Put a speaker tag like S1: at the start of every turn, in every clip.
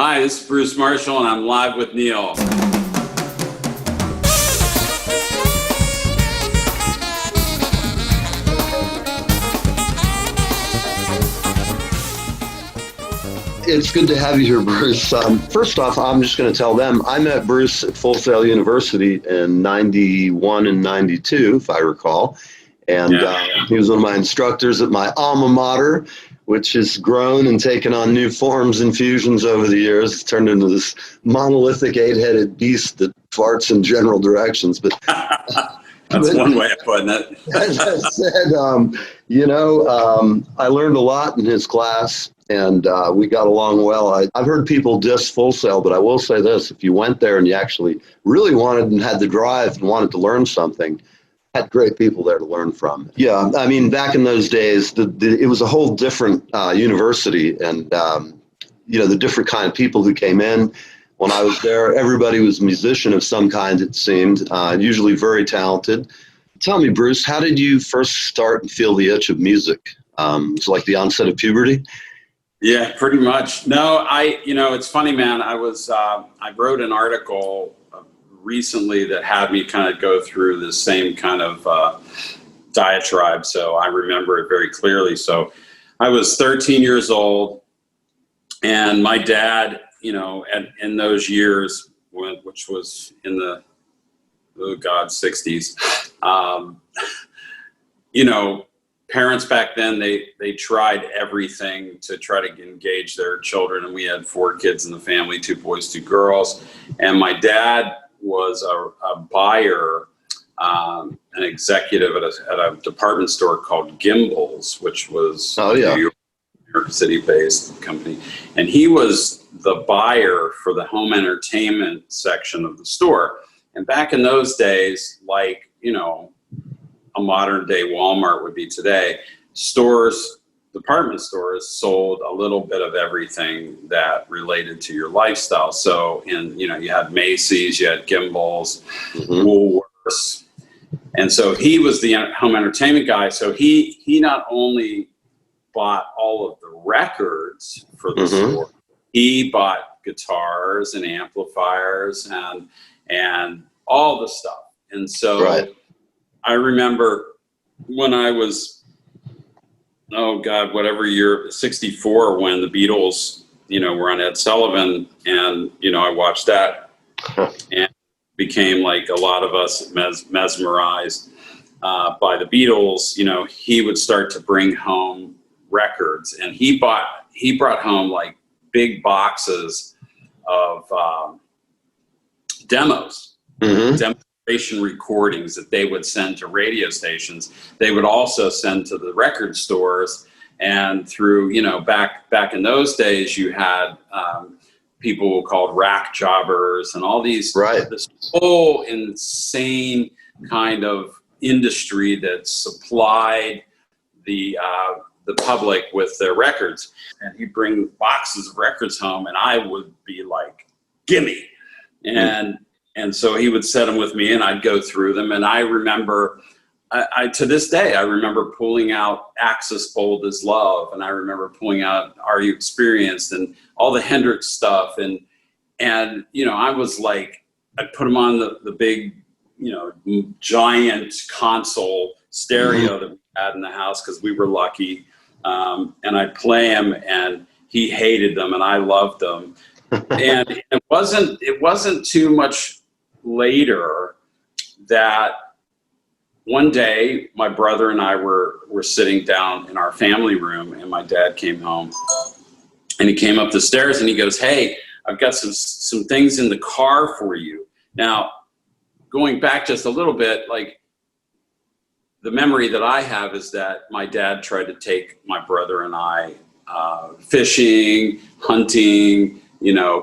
S1: Hi, this is Bruce Marshall, and I'm live with Neil.
S2: It's good to have you here, Bruce. First off, I'm just going to tell them I met Bruce at Full Sail University in 91 and 92, if I recall. And he was one of my instructors at my alma mater, which has grown and taken on new forms and fusions over the years. It's turned into this monolithic 8-headed beast that farts in general directions. But
S1: that's one way of putting it.
S2: As I said, I learned a lot in his class, and we got along well. I've heard people diss Full Sail, but I will say this: if you went there and you actually really wanted and had the drive and wanted to learn something, had great people there to learn from. Yeah, I mean, back in those days, it was a whole different university, and the different kind of people who came in. When I was there, everybody was a musician of some kind, it seemed, usually very talented. Tell me, Bruce, how did you first start and feel the itch of music? Was it like the onset of puberty?
S1: Yeah, pretty much. No, it's funny, man. I wrote an article recently that had me kind of go through the same kind of diatribe, so I remember it very clearly. So I was 13 years old, and my dad, in those years, which was in the 60s, parents back then, they tried everything to try to engage their children, and we had 4 kids in the family, 2 boys, 2 girls, and my dad was a buyer, an executive at a department store called Gimbel's, which was a New York City-based company. And he was the buyer for the home entertainment section of the store. And back in those days, like, a modern-day Walmart would be today, department stores sold a little bit of everything that related to your lifestyle. So you had Macy's, you had Gimbel's, Woolworths. And so he was the home entertainment guy. So he not only bought all of the records for the store, he bought guitars and amplifiers and all the stuff. And so I remember when I was, whatever year, 64, when the Beatles, were on Ed Sullivan, and, I watched that and became, like a lot of us, mesmerized by the Beatles. He would start to bring home records, and he brought home like big boxes of demos, demonstration recordings that they would send to radio stations. They would also send to the record stores, and through, back in those days, you had people called rack jobbers and all these, this whole insane kind of industry that supplied the public with their records. And he'd bring boxes of records home, and I would be like, gimme. And so he would set them with me, and I'd go through them. And I remember, to this day, I remember pulling out Axis Bold as Love, and I remember pulling out Are You Experienced, and all the Hendrix stuff. And I was like, I'd put them on the big, giant console stereo that we had in the house, because we were lucky. And I'd play them, and he hated them, and I loved them. And it wasn't too much later that one day my brother and I were sitting down in our family room, and my dad came home, and he came up the stairs, and he goes, "Hey, I've got some things in the car for you." Now, going back just a little bit, like, the memory that I have is that my dad tried to take my brother and I fishing, hunting,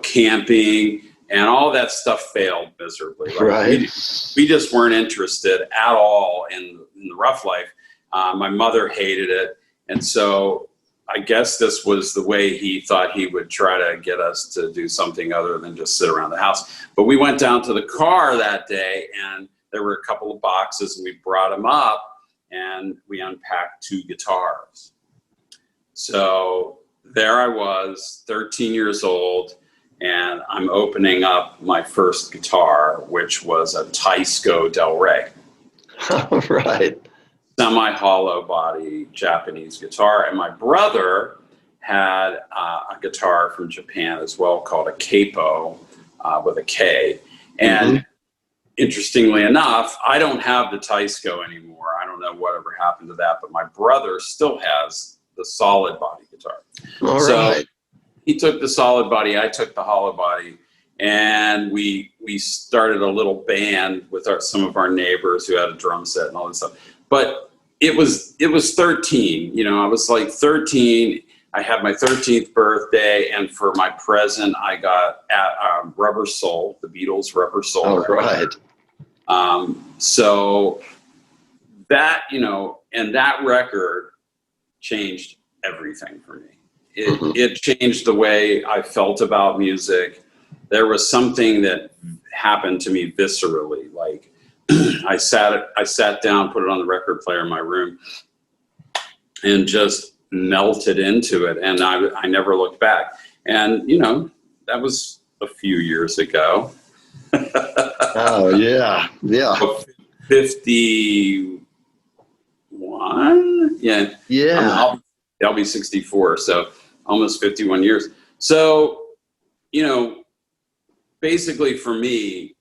S1: camping, and all that stuff failed miserably. Like, we just weren't interested at all in the rough life. My mother hated it, and so I guess this was the way he thought he would try to get us to do something other than just sit around the house. But we went down to the car that day, and there were a couple of boxes, and we brought them up, and we unpacked 2 guitars. So there I was, 13 years old, and I'm opening up my first guitar, which was a Taisco Del Rey.
S2: Right.
S1: Semi-hollow body Japanese guitar. And my brother had a guitar from Japan as well called a Capo with a K. And interestingly enough, I don't have the Taisco anymore. I don't know whatever happened to that, but my brother still has the solid body guitar.
S2: All
S1: so
S2: right.
S1: He took the solid body, I took the hollow body, and we started a little band with some of our neighbors who had a drum set and all this stuff. But it was 13, you know, I was like 13. I had my 13th birthday, and for my present, I got Rubber Soul, the Beatles' Rubber Soul.
S2: All right.
S1: So that, you know, and that record changed everything for me. It changed the way I felt about music. There was something that happened to me viscerally. Like I sat down, put it on the record player in my room, and just melted into it. And I never looked back. And, you know, that was a few years ago.
S2: Oh, yeah. Yeah.
S1: 51? Yeah.
S2: Yeah.
S1: I'll be 64, so almost 51 years. So, you know, basically for me,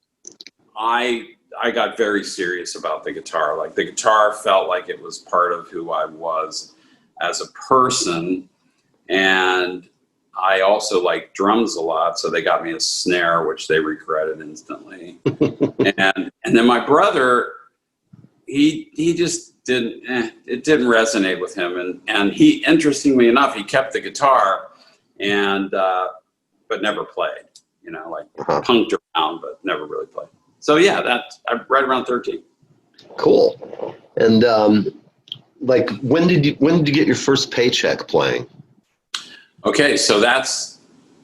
S1: I got very serious about the guitar. Like the guitar felt like it was part of who I was as a person. And I also like drums a lot, so they got me a snare, which they regretted instantly. and then my brother, he just didn't, it didn't resonate with him. And he, interestingly enough, he kept the guitar and, but never played, you know, like punked around, but never really played. So yeah, I'm right around 13.
S2: Cool. And, like, when did you get your first paycheck playing? Okay,
S1: so that's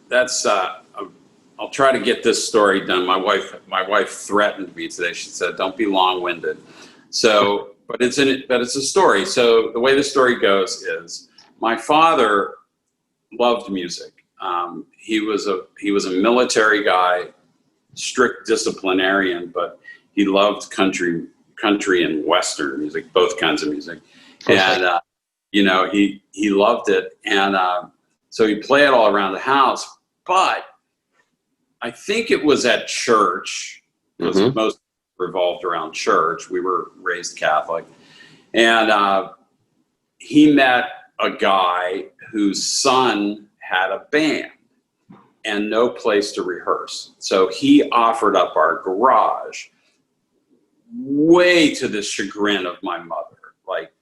S1: I'll try to get this story done. My wife threatened me today. She said, "Don't be long-winded." So, but it's a story. So the way the story goes is my father loved music. He was a military guy, strict disciplinarian, but he loved country and Western music, both kinds of music. Okay. And, you know, he loved it. And so he'd play it all around the house. But I think it was at church, because most revolved around church. We were raised Catholic. And he met a guy whose son had a band and no place to rehearse. So he offered up our garage, way to the chagrin of my mother. Like,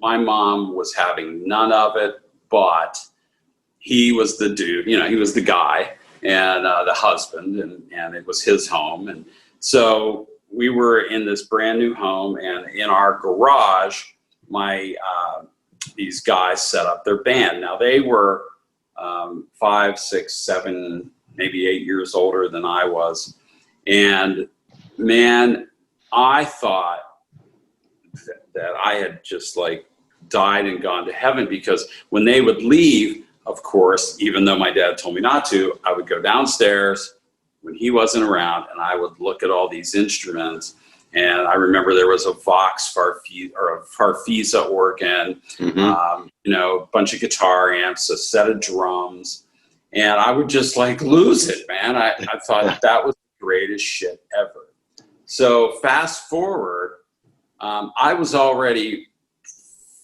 S1: my mom was having none of it, but he was the dude, you know, he was the guy and the husband, and it was his home. And so we were in this brand new home, and in our garage, these guys set up their band. Now they were 5, 6, 7, maybe 8 years older than I was. And man, I thought that I had just like died and gone to heaven, because when they would leave, of course, even though my dad told me not to, I would go downstairs when he wasn't around, and I would look at all these instruments. And I remember there was a Vox Farfisa organ, you know, a bunch of guitar amps, a set of drums, and I would just like lose it, man. I thought that was the greatest shit ever. So fast forward, I was already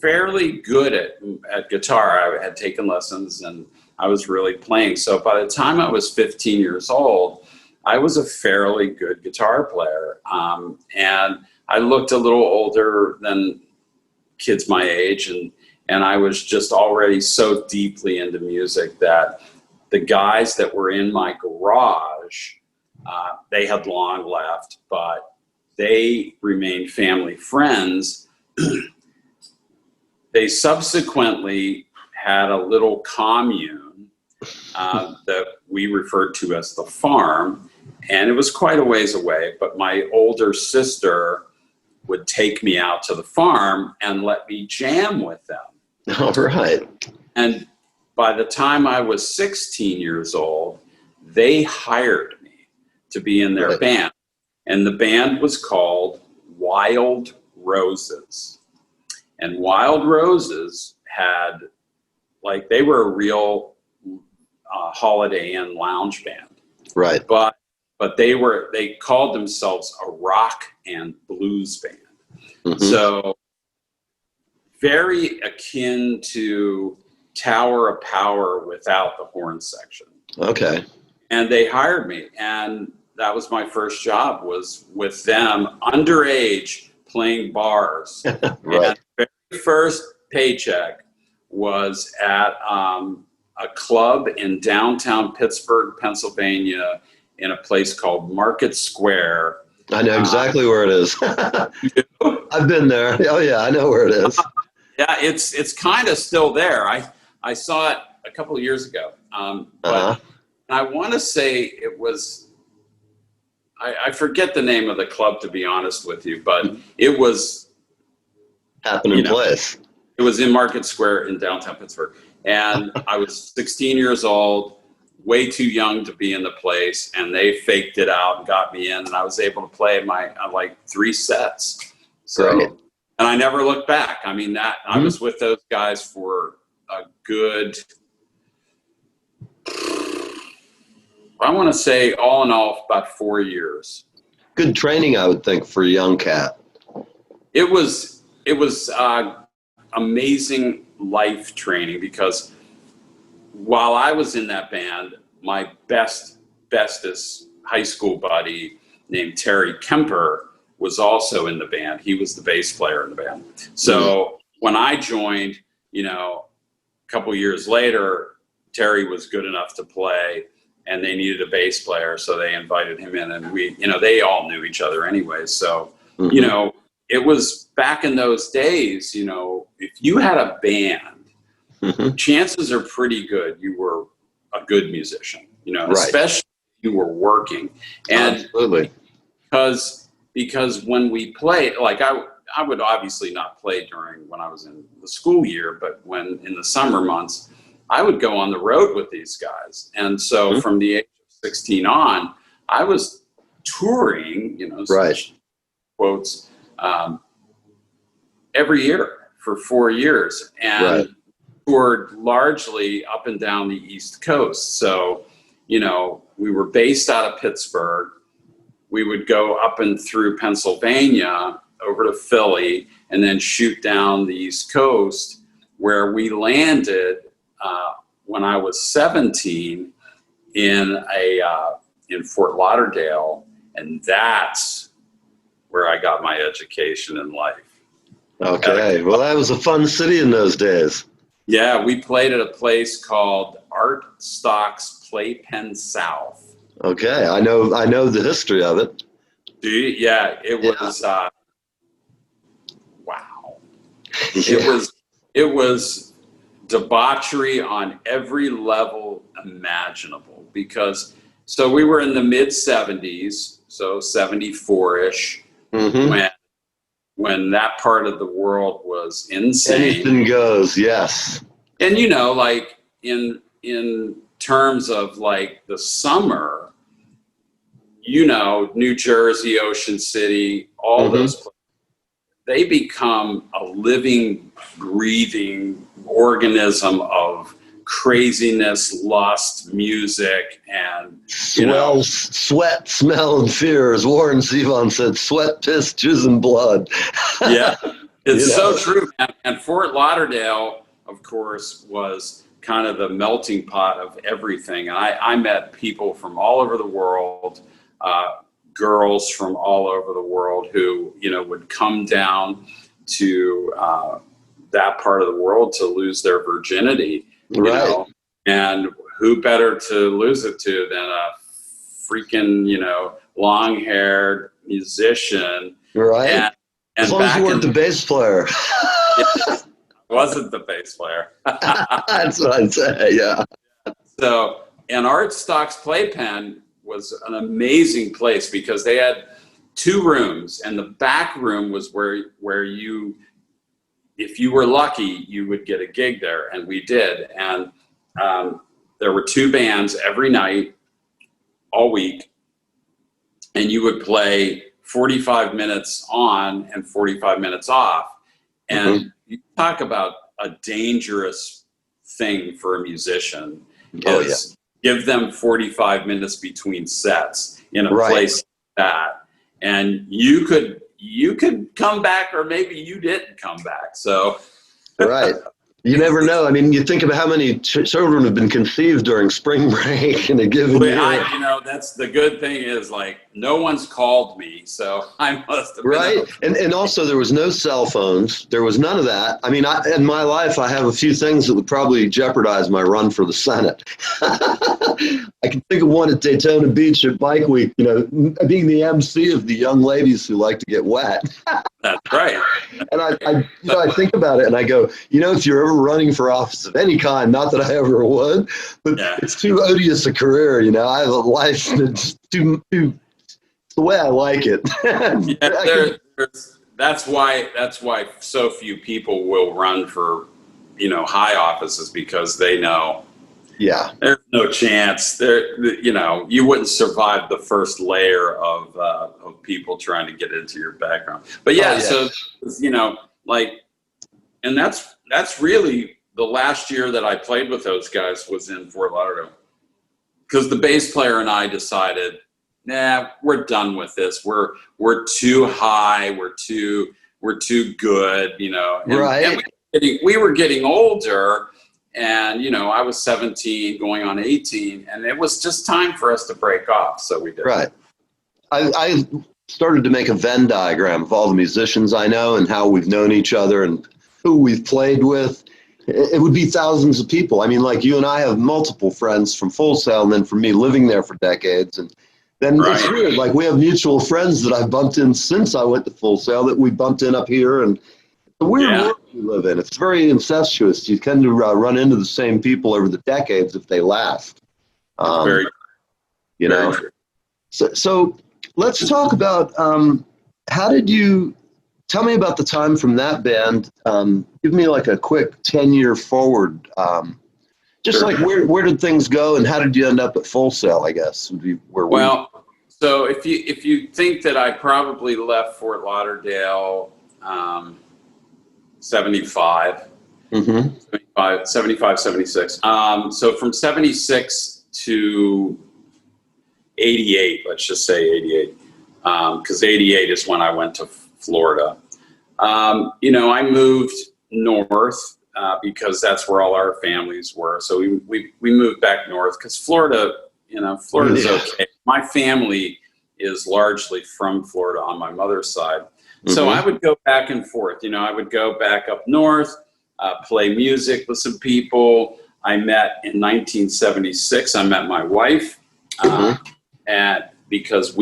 S1: fairly good at guitar. I had taken lessons and I was really playing. So by the time I was 15 years old, I was a fairly good guitar player. And I looked a little older than kids my age, and I was just already so deeply into music that the guys that were in my garage, they had long left, but they remained family friends. They subsequently had a little commune that we referred to as the farm, and it was quite a ways away, but my older sister would take me out to the farm and let me jam with them.
S2: All right.
S1: And by the time I was 16 years old, they hired me to be in their band. And the band was called Wild Roses. And Wild Roses had, like, they were a real Holiday Inn lounge band.
S2: Right.
S1: But they called themselves a rock and blues band. Mm-hmm. So very akin to Tower of Power without the horn section. Okay. And they hired me, and that was my first job, was with them, underage, playing bars. Right. And the very first paycheck was at a club in downtown Pittsburgh, Pennsylvania, in a place called Market Square.
S2: I know exactly where it is. I've been there. Oh yeah, I know where it is.
S1: Yeah, it's kind of still there. I saw it a couple of years ago. But I want to say it was, I forget the name of the club, to be honest with you, but it was
S2: happening place.
S1: It was in Market Square in downtown Pittsburgh. And I was 16 years old, way too young to be in the place, and they faked it out and got me in, and I was able to play my like 3 sets. So, great. And I never looked back. I mean, I was with those guys for a good, I want to say, all in all, about 4 years.
S2: Good training, I would think, for a young cat.
S1: It was amazing life training, because while I was in that band, my bestest high school buddy named Terry Kemper was also in the band. He was the bass player in the band. So when I joined, a couple years later, Terry was good enough to play, and they needed a bass player, so they invited him in, and we, they all knew each other anyway. So, it was back in those days, if you had a band, chances are pretty good you were a good musician, especially if you were working. And absolutely. Because when we played, like I would obviously not play when I was in the school year, but when in the summer months, I would go on the road with these guys. And so from the age of 16 on, I was touring, such quotes, every year for 4 years, and toured largely up and down the East Coast. So, we were based out of Pittsburgh. We would go up and through Pennsylvania over to Philly, and then shoot down the East Coast, where we landed when I was 17 in Fort Lauderdale, and that's where I got my education in life. Okay, well, that was a fun city in those days. Yeah, we played at a place called Art Stock's Playpen South. Okay, I know the history of it. Do you? Yeah, it was. Wow. It was debauchery on every level imaginable, because we were in the mid 70s, so 74-ish, when that part of the world was insane. Anything goes, yes. And like in terms of like the summer, New Jersey, Ocean City, all those places, they become a living, breathing organism of craziness, lust, music, and sweat, smell, and fear. As Warren Zevon said, sweat, piss, jizz, and blood. Yeah, it's so true. And Fort Lauderdale, of course, was kind of the melting pot of everything. And I met people from all over the world, girls from all over the world who would come down to that part of the world to lose their virginity. Right. And who better to lose it to than a freaking, long-haired musician. Right. And as long as you weren't the bass player. Yeah, I wasn't the bass player. That's what I'd say, yeah. So, and Art Stock's Playpen was an amazing place, because they had 2 rooms, and the back room was where you, if you were lucky, you would get a gig there, and we did. And there were 2 bands every night, all week, and you would play 45 minutes on and 45 minutes off. And you talk about a dangerous thing for a musician is give them 45 minutes between sets in a place like that. And you could come back, or maybe you didn't come back. So you never know. I mean, you think about how many children have been conceived during spring break in a given year. You know, that's the good thing is, like, no one's called me, so I must have been
S2: And also there was no cell phones. There was none of that. I mean, in my life, I have a few things that would probably jeopardize my run for the Senate. I can think of one at Daytona Beach at Bike Week, you know, being the MC of the young ladies who like to get wet.
S1: That's right.
S2: And I think about it and I go, you know, if you're ever running for office of any kind, not that I ever would, but it's too odious a career, you know. I have a life that's too it's the way I like it.
S1: That's why so few people will run for, you know, high offices, because they know there's no chance. You know, you wouldn't survive the first layer of people trying to get into your background. But so, you know, like, and that's really the last year that I played with those guys was in Fort Lauderdale, because the bass player and I decided, nah, we're done with this. We're too high. We're too good, you know. And we were getting older. And, you know, I was 17 going on 18, and it was just time for us to break off. So we did.
S2: Right. I started to make a Venn diagram of all the musicians I know and how we've known each other and who we've played with. It would be thousands of people. I mean, like, you and I have multiple friends from Full Sail, and then from me living there for decades. And then it's weird. Like, we have mutual friends that I've bumped in since I went to Full Sail that we bumped in up here. And the weird world we live in. It's very incestuous. You tend to run into the same people over the decades if they last. You know. So let's talk about how did you tell me about the time from that band? Give me like a quick 10-year forward. Just like where did things go, and how did you end up at Full Sail? I guess would be where we.
S1: Well, so if you think that I probably left Fort Lauderdale. 75, 76. So from 76 to 88, let's just say 88, because 88 is when I went to Florida. You know, I moved north because that's where all our families were. So we moved back north because Florida, you know, Florida's okay. My family is largely from Florida on my mother's side. So I would go back and forth. You know, I would go back up north, play music with some people. I met in 1976. I met my wife, and because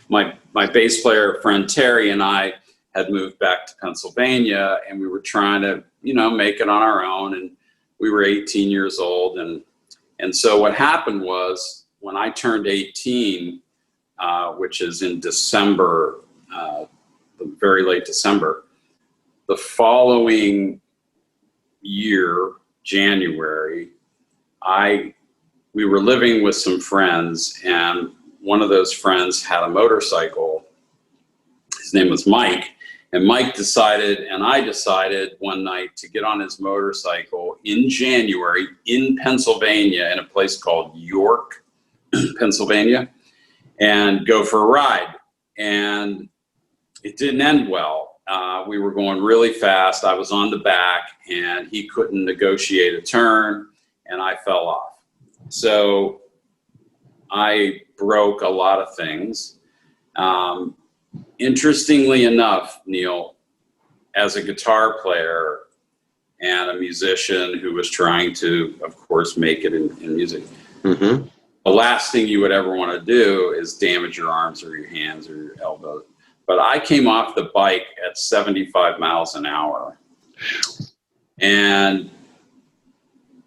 S1: my bass player friend Terry and I had moved back to Pennsylvania, and we were trying to, you know, make it on our own. And we were 18 years old, and so what happened was when I turned 18, which is in December. Very late December. The following year, January, we were living with some friends, and one of those friends had a motorcycle. His name was Mike, and Mike decided, and I decided one night to get on his motorcycle in January in Pennsylvania, in a place called York, Pennsylvania, and go for a ride. And it didn't end well. We were going really fast. I was on the back, and he couldn't negotiate a turn, and I fell off. So I broke a lot of things. Interestingly enough, Neil, as a guitar player and a musician who was trying to, of course, make it in music, the last thing you would ever want to do is damage your arms or your hands or your elbows. But I came off the bike at 75 miles an hour and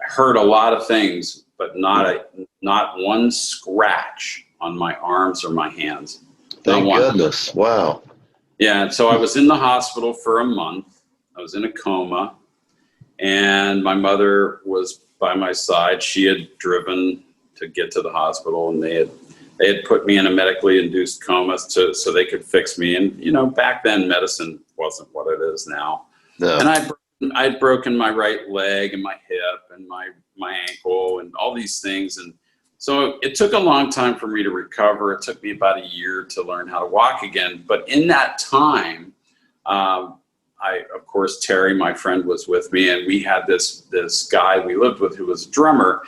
S1: heard a lot of things, but not one scratch on my arms or my hands.
S2: Thank goodness. Wow.
S1: Yeah. And so I was in the hospital for a month. I was in a coma, and my mother was by my side. She had driven to get to the hospital, and they they had put me in a medically induced coma so they could fix me. And, you know, back then medicine wasn't what it is now.
S2: No.
S1: And I'd broken my right leg and my hip and my ankle and all these things. And so it took a long time for me to recover. It took me about a year to learn how to walk again. But in that time, of course, Terry, my friend, was with me, and we had this guy we lived with who was a drummer.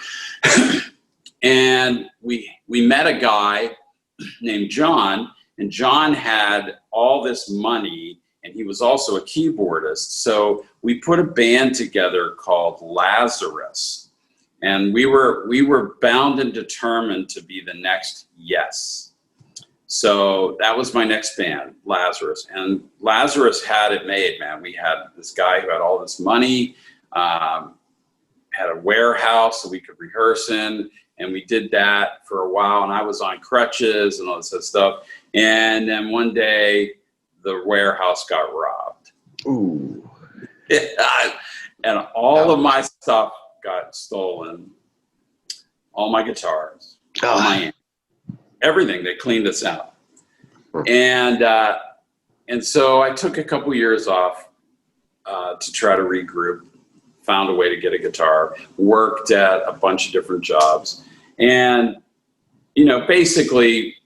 S1: And we met a guy named John, and John had all this money, and he was also a keyboardist. So we put a band together called Lazarus, and we were bound and determined to be the next Yes. So that was my next band, Lazarus. And Lazarus had it made, man. We had this guy who had all this money, had a warehouse that we could rehearse in, and we did that for a while, and I was on crutches and all this other stuff. And then one day, the warehouse got robbed.
S2: Ooh.
S1: And all of my stuff got stolen. All my guitars, all my amps, everything. They cleaned us out. And so I took a couple years off to try to regroup, found a way to get a guitar, worked at a bunch of different jobs. And, you know, basically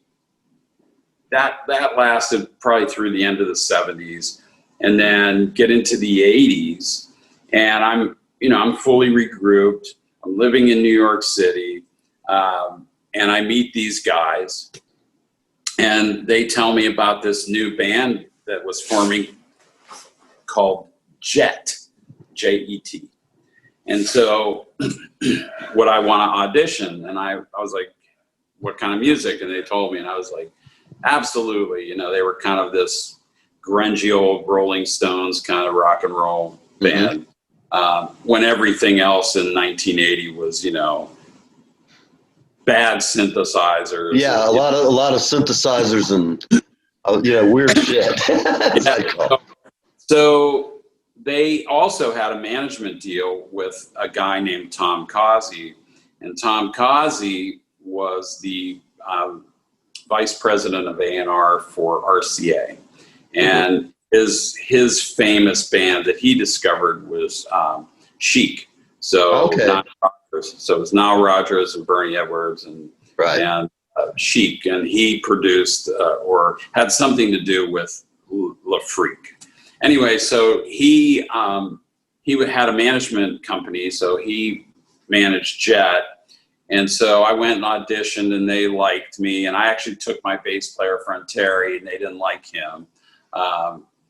S1: that lasted probably through the end of the 70s, and then get into the 80s. And I'm fully regrouped. I'm living in New York City. And I meet these guys, and they tell me about this new band that was forming called Jet, Jet. And so would I want to audition? And I was like, what kind of music? And they told me, and I was like, absolutely. You know, they were kind of this grungy old Rolling Stones kind of rock and roll band. When everything else in 1980 was, you know, bad synthesizers.
S2: Yeah, a lot of synthesizers and weird shit.
S1: So they also had a management deal with a guy named Tom Causey, and Tom Causey was the vice president of A&R for RCA, and his famous band that he discovered was Chic. So So it was Nile Rodgers and Bernie Edwards and Chic, and he produced or had something to do with Le Freak. Anyway, so he had a management company, so he managed Jet, and so I went and auditioned, and they liked me, and I actually took my bass player friend Terry, and they didn't like him.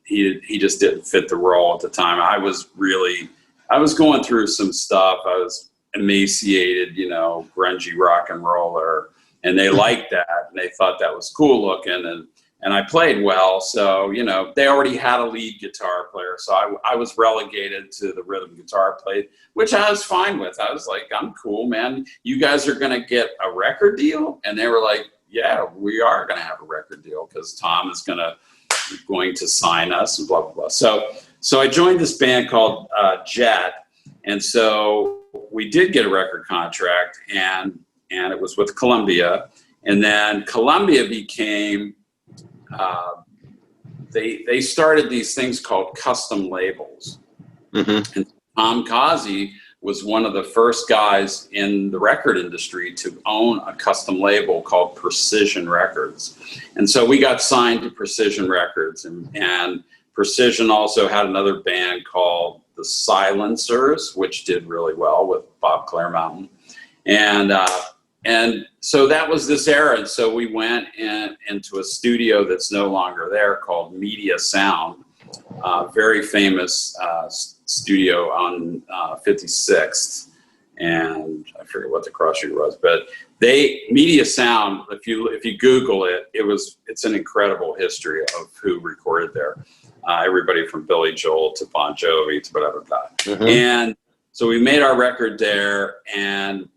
S1: He just didn't fit the role at the time. I was going through some stuff. I was emaciated, you know, grungy rock and roller, and they liked that, and they thought that was cool looking, and I played well. So, you know, they already had a lead guitar player, so I was relegated to the rhythm guitar play, which I was fine with. I was like, I'm cool, man. You guys are gonna get a record deal? And they were like, yeah, we are gonna have a record deal because Tom is going to sign us and blah blah blah. So I joined this band called Jet, and so we did get a record contract, and it was with Columbia, and then Columbia became they started these things called custom labels. And Tom Causey was one of the first guys in the record industry to own a custom label called Precision Records, and so we got signed to Precision Records, and Precision also had another band called the Silencers, which did really well with Bob Claremountain. And so that was this era. And so we went into a studio that's no longer there called Media Sound, very famous studio on 56th. And I forget what the cross street was, but Media Sound, if you Google it, it's an incredible history of who recorded there. Everybody from Billy Joel to Bon Jovi to whatever. And so we made our record there, and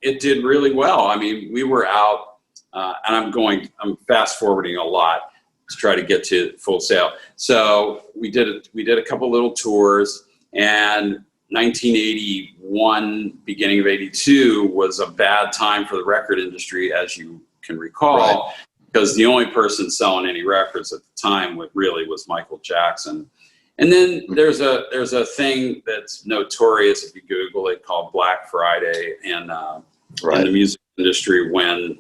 S1: it did really well. I mean, we were out, and I'm fast forwarding a lot to try to get to Full Sail. So we did a couple little tours, and 1981, beginning of 82 was a bad time for the record industry, as you can recall, because the only person selling any records at the time really was Michael Jackson. And then there's a thing that's notorious if you Google it, called Black Friday in the music industry, when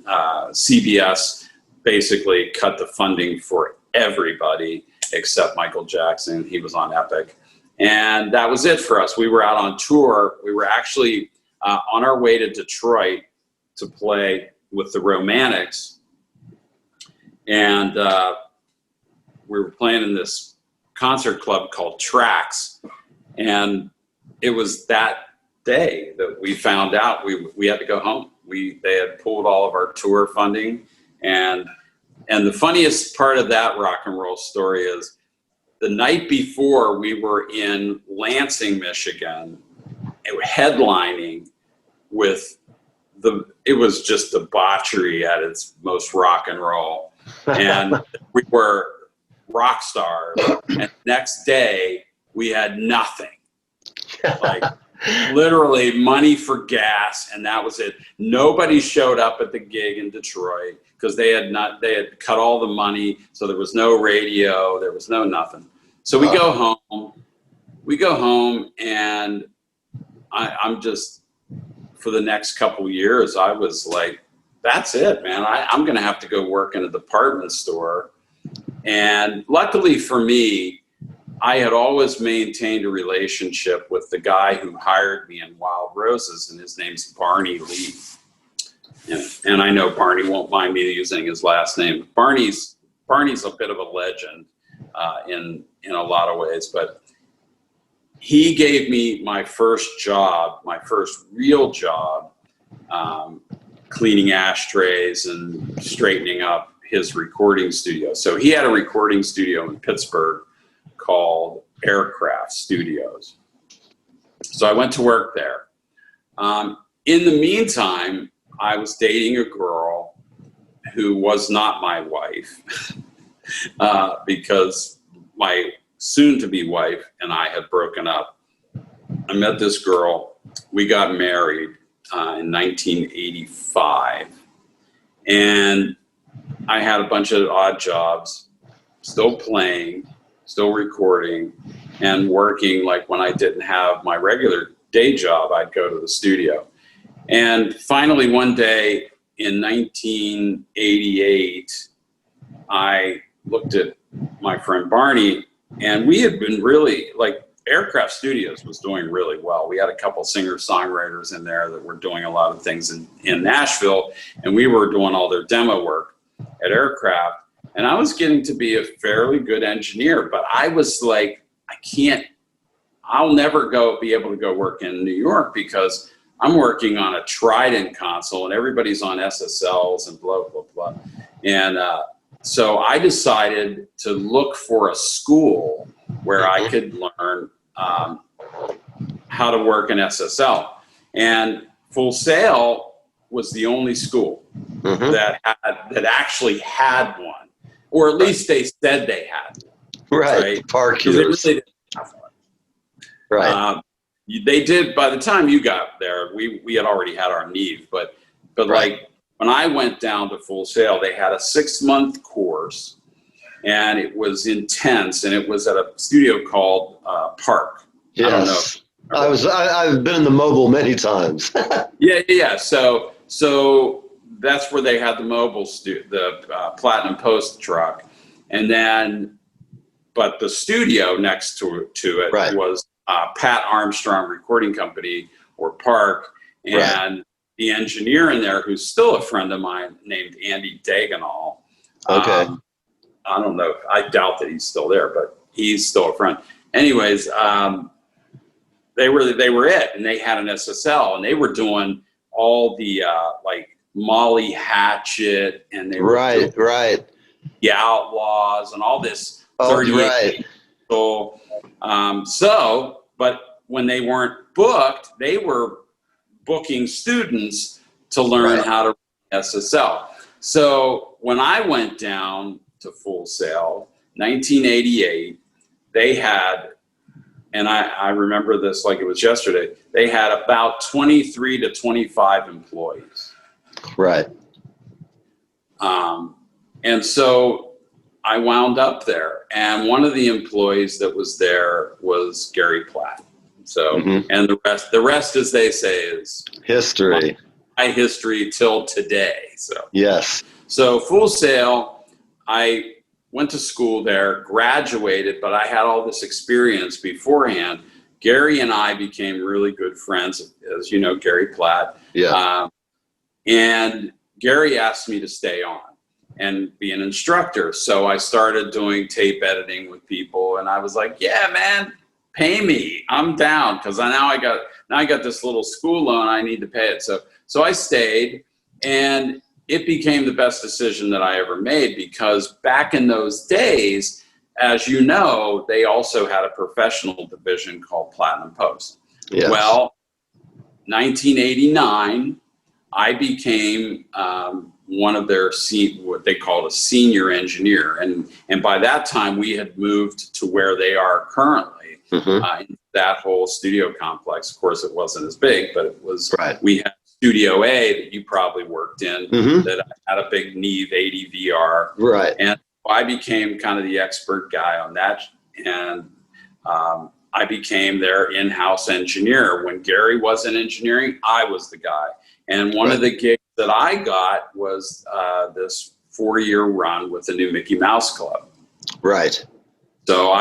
S1: CBS basically cut the funding for everybody except Michael Jackson. He was on Epic. And that was it for us. We were out on tour. We were actually on our way to Detroit to play with the Romantics. And we were playing in this concert club called Trax. And it was that day that we found out we had to go home. They had pulled all of our tour funding. And the funniest part of that rock and roll story is the night before we were in Lansing, Michigan, headlining with it was just debauchery at its most rock and roll. And we were rock stars. And next day we had nothing. Like literally money for gas, and that was it. Nobody showed up at the gig in Detroit because they had cut all the money, so there was no radio, there was no nothing. So we go home, and I'm just, for the next couple years, I was like, that's it, man. I'm going to have to go work in a department store. And luckily for me, I had always maintained a relationship with the guy who hired me in Wild Roses, and his name's Barney Lee. And I know Barney won't mind me using his last name. Barney's a bit of a legend in a lot of ways, but he gave me my first job, my first real job, cleaning ashtrays and straightening up his recording studio. So he had a recording studio in Pittsburgh called Aircraft Studios. So I went to work there. In the meantime, I was dating a girl who was not my wife because my soon-to-be wife and I had broken up. I met this girl. We got married in 1985. And I had a bunch of odd jobs, still playing, still recording, and working. Like when I didn't have my regular day job, I'd go to the studio. And finally, one day in 1988, I looked at my friend Barney, and we had been really, like, Aircraft Studios was doing really well. We had a couple singer-songwriters in there that were doing a lot of things in Nashville, and we were doing all their demo work at Aircraft. And I was getting to be a fairly good engineer, but I was like, I'll never be able to go work in New York because I'm working on a Trident console and everybody's on SSLs and blah, blah, blah. And so I decided to look for a school where I could learn how to work in SSL. And Full Sail was the only school that actually had one, or at least they said they had one. Right.
S2: Park
S1: they really didn't have one.
S2: Right.
S1: They did, by the time you got there, we had already had our NeVE, but like when I went down to Full Sail, they had a 6-month course, and it was intense, and it was at a studio called Park.
S2: Yes.
S1: I don't know.
S2: I've been in the mobile many times.
S1: Yeah. So that's where they had the mobile the Platinum Post truck, and then, but the studio next to it was Pat Armstrong Recording Company, or Park, and the engineer in there, who's still a friend of mine, named Andy Daganall.
S2: Okay.
S1: I don't know. I doubt that he's still there, but he's still a friend. Anyways, they were it, and they had an SSL, and they were doing all the like Molly Hatchet, and they were doing the Outlaws and all this 38. So, but when they weren't booked, they were booking students to learn how to run SSL. So when I went down to Full Sail, 1988, they had, and I remember this like it was yesterday, they had about 23 to 25 employees.
S2: Right.
S1: And so I wound up there, and one of the employees that was there was Gary Platt. So, and the rest, as they say, is
S2: history.
S1: My history till today. So,
S2: yes.
S1: So Full Sail, I went to school there, graduated, but I had all this experience beforehand. Gary and I became really good friends, as you know, Gary Platt.
S2: Yeah.
S1: And Gary asked me to stay on and be an instructor. So I started doing tape editing with people, and I was like, yeah, man, pay me. I'm down, because now I got this little school loan. I need to pay it. So I stayed, and it became the best decision that I ever made, because back in those days, as you know, they also had a professional division called Platinum Post.
S2: Yes.
S1: Well, 1989, I became one of their what they called a senior engineer, and by that time we had moved to where they are currently, in that whole studio complex. Of course, it wasn't as big, but it was.
S2: Right.
S1: We had Studio A that you probably worked in, that had a big NeVE 80 VR,
S2: right?
S1: And I became kind of the expert guy on that, and I became their in-house engineer. When Gary wasn't engineering, I was the guy. And one of the gigs that I got was this 4-year run with the new Mickey Mouse Club.
S2: Right.
S1: So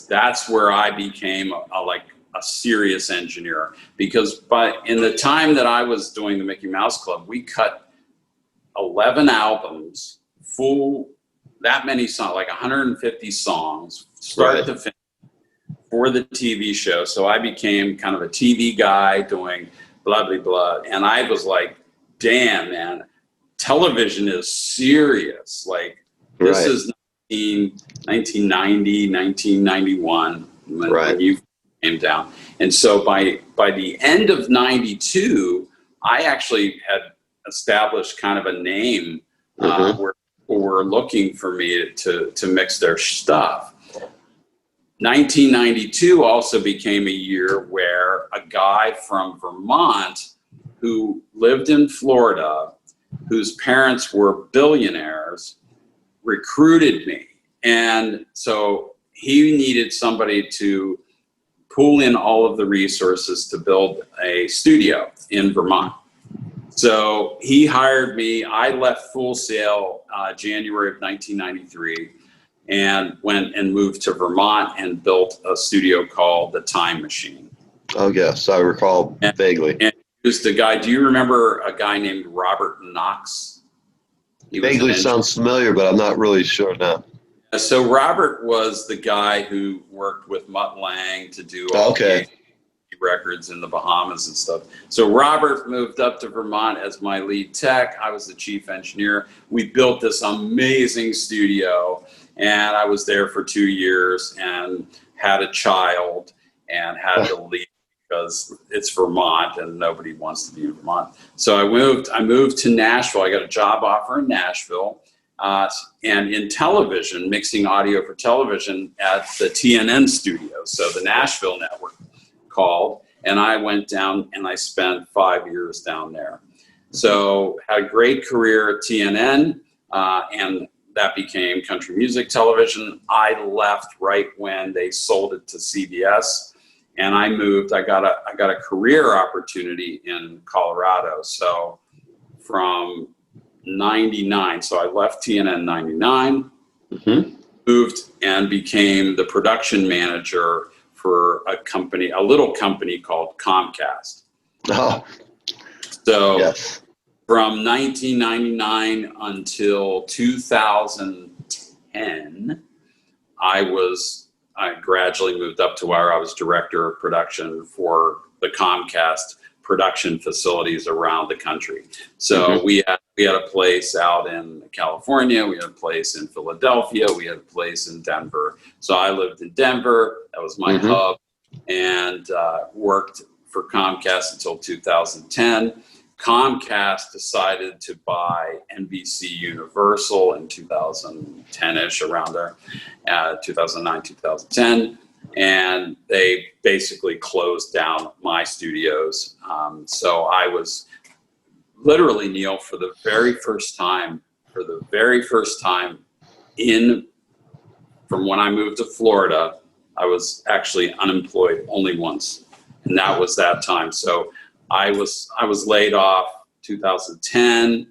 S1: that's where I became a serious engineer, because in the time that I was doing the Mickey Mouse Club, we cut 11 albums, that many songs, like 150 songs, start to finish, for the TV show. So I became kind of a TV guy doing blah, blah, blah. And I was like, damn, man, television is serious. Like, this is 1990, 1991, when you came down. And so by the end of 92, I actually had established kind of a name where people were looking for me to mix their stuff. 1992 also became a year where a guy from Vermont who lived in Florida, whose parents were billionaires, recruited me. And so he needed somebody to pull in all of the resources to build a studio in Vermont. So he hired me. I left Full Sail January of 1993 and went and moved to Vermont and built a studio called The Time Machine.
S2: Oh, yes, I recall vaguely.
S1: And he was the guy. Do you remember a guy named Robert Knox?
S2: Vaguely sounds familiar, but I'm not really sure now.
S1: So Robert was the guy who worked with Mutt Lange to do all the records in the Bahamas and stuff. So Robert moved up to Vermont as my lead tech. I was the chief engineer. We built this amazing studio, and I was there for 2 years and had a child and had to leave because it's Vermont and nobody wants to be in Vermont. So I moved to Nashville. I got a job offer in Nashville. And in television, mixing audio for television at the TNN studio. So the Nashville network called, and I went down and I spent 5 years down there. So had a great career at TNN, and that became Country Music Television. I left right when they sold it to CBS, and I moved. I got a career opportunity in Colorado. So from 99, so I left TNN 99, moved and became the production manager for a little company called Comcast.
S2: Oh.
S1: So from 1999 until 2010, I gradually moved up to where I was director of production for the Comcast production facilities around the country. So we had a place out in California, we had a place in Philadelphia, we had a place in Denver. So I lived in Denver, that was my hub, and worked for Comcast until 2010. Comcast decided to buy NBC Universal in 2010-ish, around there, 2009, 2010. And they basically closed down my studios. So I was literally, Neil, for the very first time for the very first time from when I moved to Florida, I was actually unemployed only once, and that was that time. So I was laid off 2010,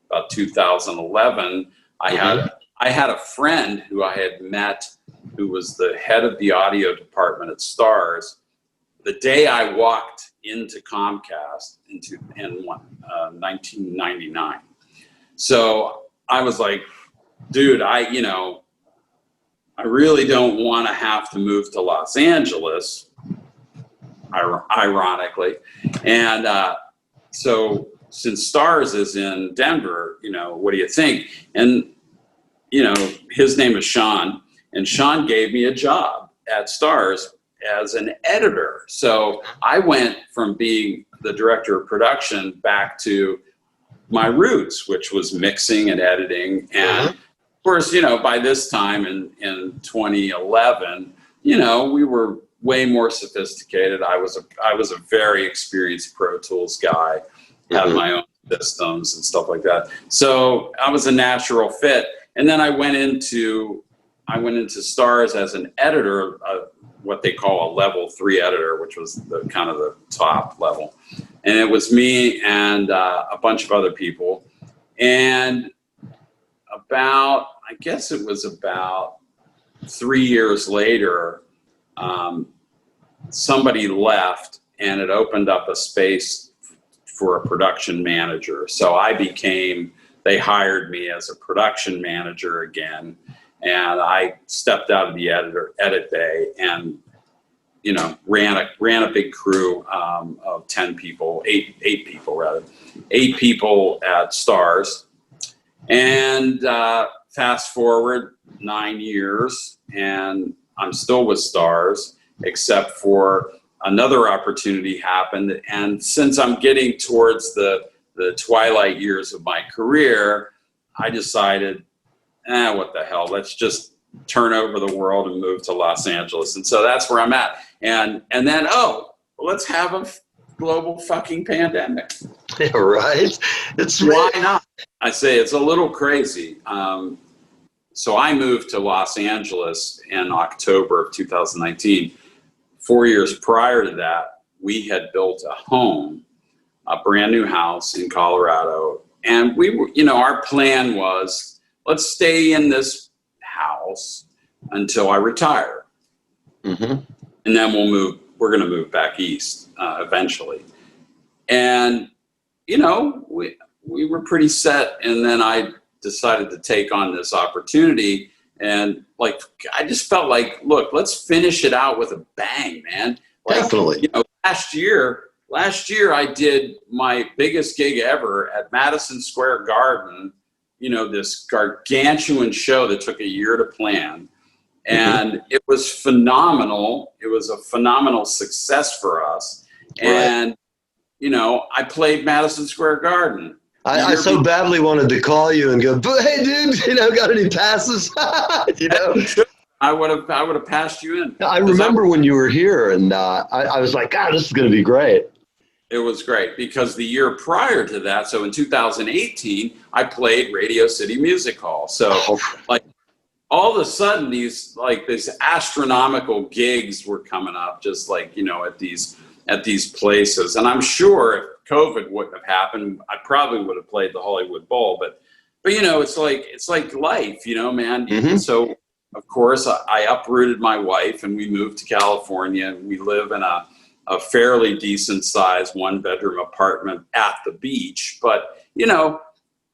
S1: about 2011. I had a friend who I had met who was the head of the audio department at STARZ. The day I walked into Comcast in 1999. So I was like, dude, I really don't want to have to move to Los Angeles, ironically. And so since STARZ is in Denver, what do you think? And, his name is Sean, and Sean gave me a job at STARZ as an editor. So I went from being the director of production back to my roots, which was mixing and editing. And of course, by this time in 2011, we were way more sophisticated. I was a very experienced Pro Tools guy, had my own systems and stuff like that. So I was a natural fit. And then I went into STARZ as an editor, what they call a level 3 editor, which was the kind of the top level. And it was me and a bunch of other people. And I guess it was about 3 years later, somebody left, and it opened up a space for a production manager. So they hired me as a production manager again. And I stepped out of the edit bay and, ran a big crew of 10 people, eight people at STARZ. And fast forward 9 years, and I'm still with STARZ, except for another opportunity happened. And since I'm getting towards the twilight years of my career, I decided, what the hell, let's just turn over the world and move to Los Angeles. And so that's where I'm at. And then, let's have a global fucking pandemic.
S2: Yeah, right?
S1: Why not? I say it's a little crazy. So I moved to Los Angeles in October of 2019. 4 years prior to that, we had built a home, a brand new house in Colorado. And we were, our plan was, let's stay in this house until I retire. And then we're going to move back east eventually. And, we were pretty set. And then I decided to take on this opportunity. And I just felt like, look, let's finish it out with a bang, man.
S2: Definitely.
S1: Last year I did my biggest gig ever at Madison Square Garden, this gargantuan show that took a year to plan. And it was phenomenal. It was a phenomenal success for us. And, I played Madison Square Garden.
S2: I so badly wanted to call you and go, hey, dude, got any passes?
S1: I would have passed you in.
S2: I remember when you were here, and I was like, God, this is going to be great.
S1: It was great because the year prior to that, so in 2018, I played Radio City Music Hall. So all of a sudden these astronomical gigs were coming up, just at these places. And I'm sure if COVID wouldn't have happened, I probably would have played the Hollywood Bowl. But it's like life, man. So of course I uprooted my wife and we moved to California, and we live in a fairly decent sized 1-bedroom apartment at the beach. But,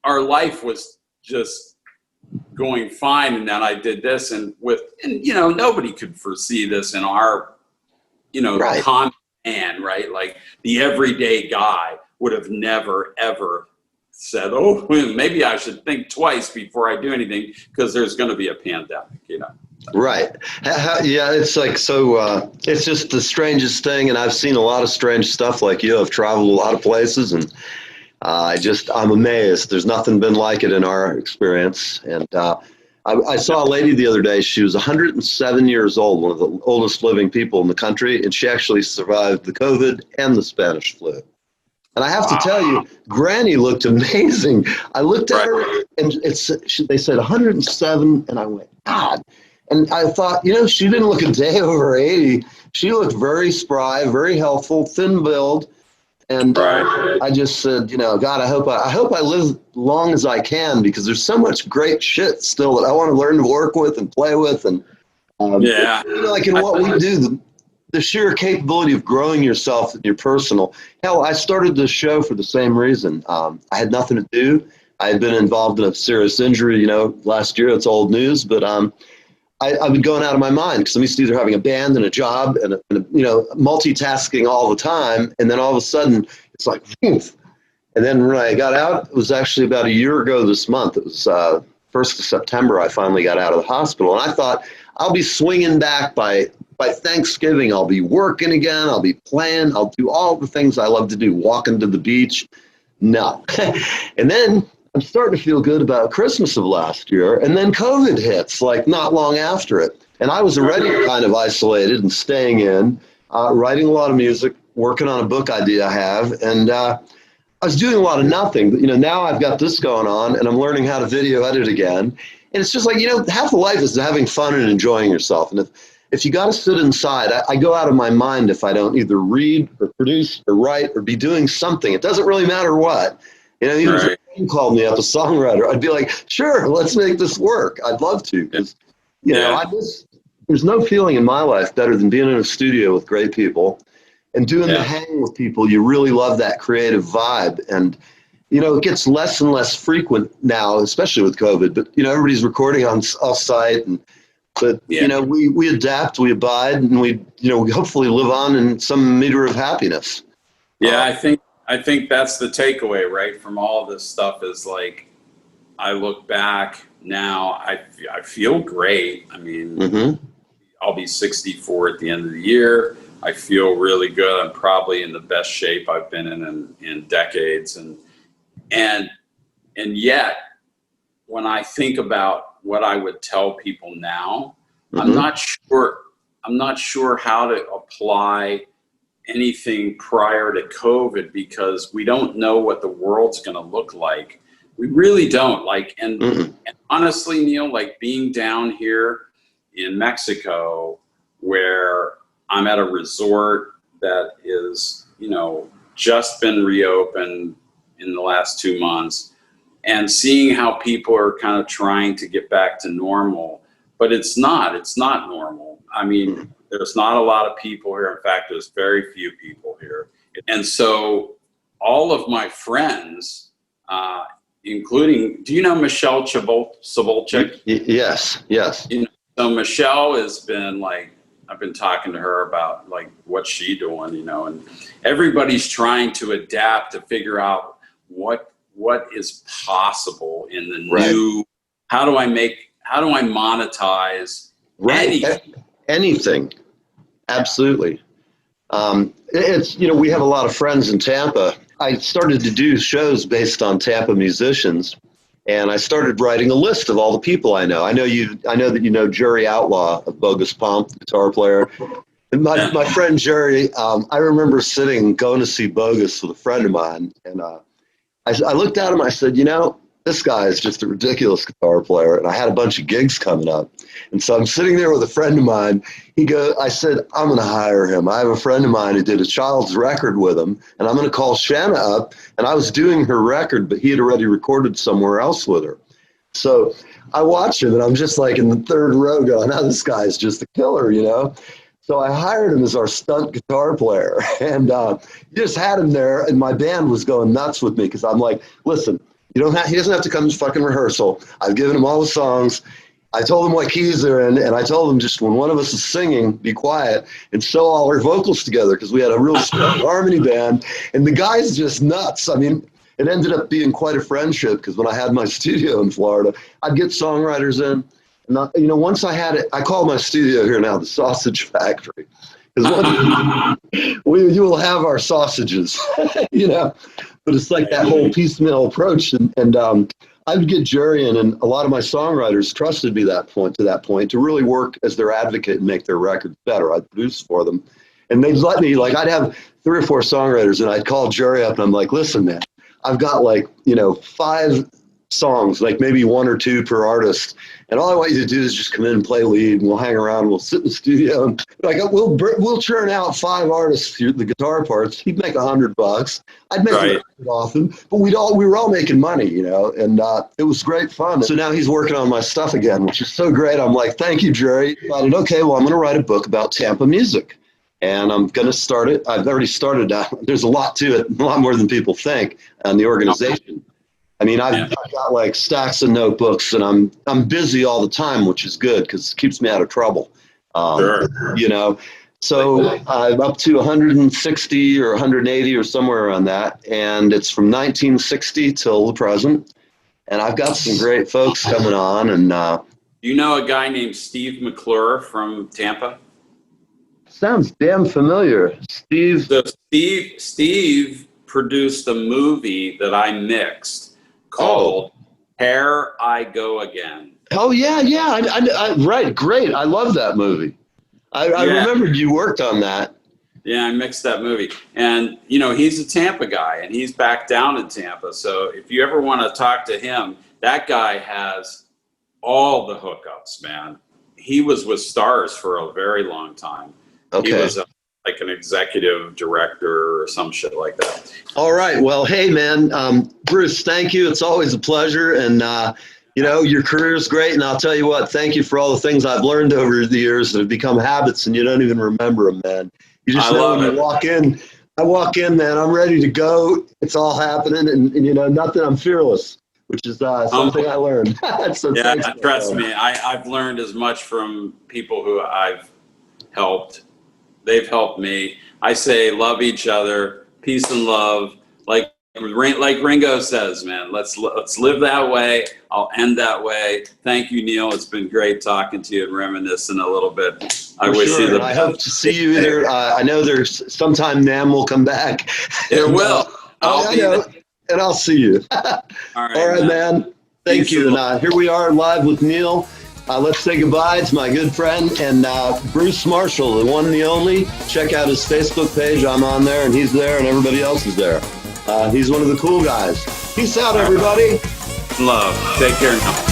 S1: our life was just going fine. And then I did this and nobody could foresee this in our,
S2: right.
S1: common man, right? Like the everyday guy would have never, ever said, oh, maybe I should think twice before I do anything because there's going to be a pandemic,
S2: Right. Yeah, it's it's just the strangest thing. And I've seen a lot of strange stuff like you. I've traveled a lot of places, and I'm amazed. There's nothing been like it in our experience. And I saw a lady the other day. She was 107 years old, one of the oldest living people in the country, and she actually survived the COVID and the Spanish flu. And I have to tell you, Granny looked amazing. I looked at her, and they said 107, and I went, God. And I thought, she didn't look a day over 80. She looked very spry, very healthful, thin build. And I just said, God, I hope I live long as I can, because there's so much great shit still that I want to learn to work with and play with. And, like in what we do, the sheer capability of growing yourself in your personal. Hell, I started this show for the same reason. I had nothing to do. I had been involved in a serious injury, last year. It's old news, but I've been going out of my mind, because I'm used to either having a band and a job and multitasking all the time. And then all of a sudden it's like, and then when I got out, it was actually about a year ago this month. It was 1st of September. I finally got out of the hospital, and I thought I'll be swinging back by Thanksgiving. I'll be working again. I'll be playing. I'll do all the things I love to do, walking to the beach. No. And then I'm starting to feel good about Christmas of last year, and then COVID hits, like not long after it. And I was already kind of isolated and staying in, writing a lot of music, working on a book idea I have, and I was doing a lot of nothing. But, now I've got this going on, and I'm learning how to video edit again. And it's just like, half of life is having fun and enjoying yourself. And if you got to sit inside, I go out of my mind if I don't either read or produce or write or be doing something. It doesn't really matter what. Even if you called me up, a songwriter, I'd be like, sure, let's make this work. I'd love to, because, there's no feeling in my life better than being in a studio with great people and doing the hang with people. You really love that creative vibe. And, it gets less and less frequent now, especially with COVID, but, everybody's recording on off-site. But, we adapt, we abide, and we hopefully live on in some meter of happiness.
S1: Yeah, I think that's the takeaway, right, from all this stuff is like, I look back now, I feel great. I mean, I'll be 64 at the end of the year. I feel really good. I'm probably in the best shape I've been in decades. And yet, when I think about what I would tell people now, I'm not sure how to apply anything prior to COVID, because we don't know what the world's going to look like. We really don't. And honestly, Neil, like being down here in Mexico, where I'm at a resort that is, just been reopened in the last 2 months, and seeing how people are kind of trying to get back to normal, but it's not normal. I mean, there's not a lot of people here. In fact, there's very few people here. And so all of my friends, including, do you know Michelle Sabolchik?
S2: Yes.
S1: So Michelle has been like, I've been talking to her about like what's she doing, and everybody's trying to adapt to figure out what is possible in the new, how do I monetize
S2: anything. Absolutely. It's, we have a lot of friends in Tampa. I started to do shows based on Tampa musicians, and I started writing a list of all the people I know. I know that you know Jerry Outlaw of Bogus Pomp, the guitar player. And my friend Jerry, I remember going to see Bogus with a friend of mine, and I looked at him, I said, this guy is just a ridiculous guitar player. And I had a bunch of gigs coming up. And so I'm sitting there with a friend of mine. I said, I'm going to hire him. I have a friend of mine who did a child's record with him, and I'm going to call Shanna up. And I was doing her record, but he had already recorded somewhere else with her. So I watch him, and I'm just like in the third row going, this guy is just a killer, So I hired him as our stunt guitar player, and just had him there, and my band was going nuts with me, because I'm like, listen, he doesn't have to come to fucking rehearsal. I've given him all the songs. I told him what keys they're in, and I told him just when one of us is singing, be quiet and sew all our vocals together, because we had a real strong harmony band, and the guy's just nuts. I mean, it ended up being quite a friendship, because when I had my studio in Florida, I'd get songwriters in. And once I had it, I call my studio here now the Sausage Factory, because you will have our sausages, But it's like that whole piecemeal approach, and I would get Jerry in, and a lot of my songwriters trusted me to that point to really work as their advocate and make their records better. I'd produce for them, And they'd let me, like, I'd have 3 or 4 songwriters, and I'd call Jerry up, and I'm like, listen, man, I've got, like, 5 songs, like maybe 1 or 2 per artist. And all I want you to do is just come in and play lead, and we'll hang around, and we'll sit in the studio, and like we'll churn out 5 artists through the guitar parts. He'd make $100. I'd make it often, but we were all making money, and it was great fun. So now he's working on my stuff again, which is so great. I'm like, thank you, Jerry. I thought, okay, well, I'm going to write a book about Tampa music. And I'm going to start it. I've already started. There's a lot to it, a lot more than people think, on the organization. I mean, I've got like stacks of notebooks, and I'm busy all the time, which is good because it keeps me out of trouble. Sure. So I'm up to 160 or 180 or somewhere around that, and it's from 1960 till the present. And I've got some great folks coming on. And
S1: you know a guy named Steve McClure from Tampa?
S2: Sounds damn familiar. Steve.
S1: So Steve produced a movie that I mixed called Here I Go Again.
S2: Oh, yeah. Right, great. I love that movie. I remembered you worked on that.
S1: Yeah, I mixed that movie. And, he's a Tampa guy, and he's back down in Tampa. So if you ever want to talk to him, that guy has all the hookups, man. He was with STARZ for a very long time. Okay. He was like an executive director or some shit like that.
S2: All right. Well, hey, man, Bruce, thank you. It's always a pleasure. And, your career is great. And I'll tell you what, thank you for all the things I've learned over the years that have become habits, and you don't even remember them, man. You just know when you walk in. I walk in, man, I'm ready to go. It's all happening. And nothing, I'm fearless, which is something I learned. So
S1: yeah, trust me. I've learned as much from people who I've helped. They've helped me. I say love each other, peace and love. Like Ringo says, man, let's live that way. I'll end that way. Thank you, Neil. It's been great talking to you and reminiscing a little bit. I wish you the best.
S2: I hope to see you either. I know there's sometime NAMM will come back.
S1: It will.
S2: And I'll see you. All right, man. Thank you. And here we are live with Neil. Let's say goodbye to my good friend and Bruce Marshall, the one and the only. Check out his Facebook page. I'm on there, and he's there, and everybody else is there. He's one of the cool guys. Peace out, everybody.
S1: Love. Take care now.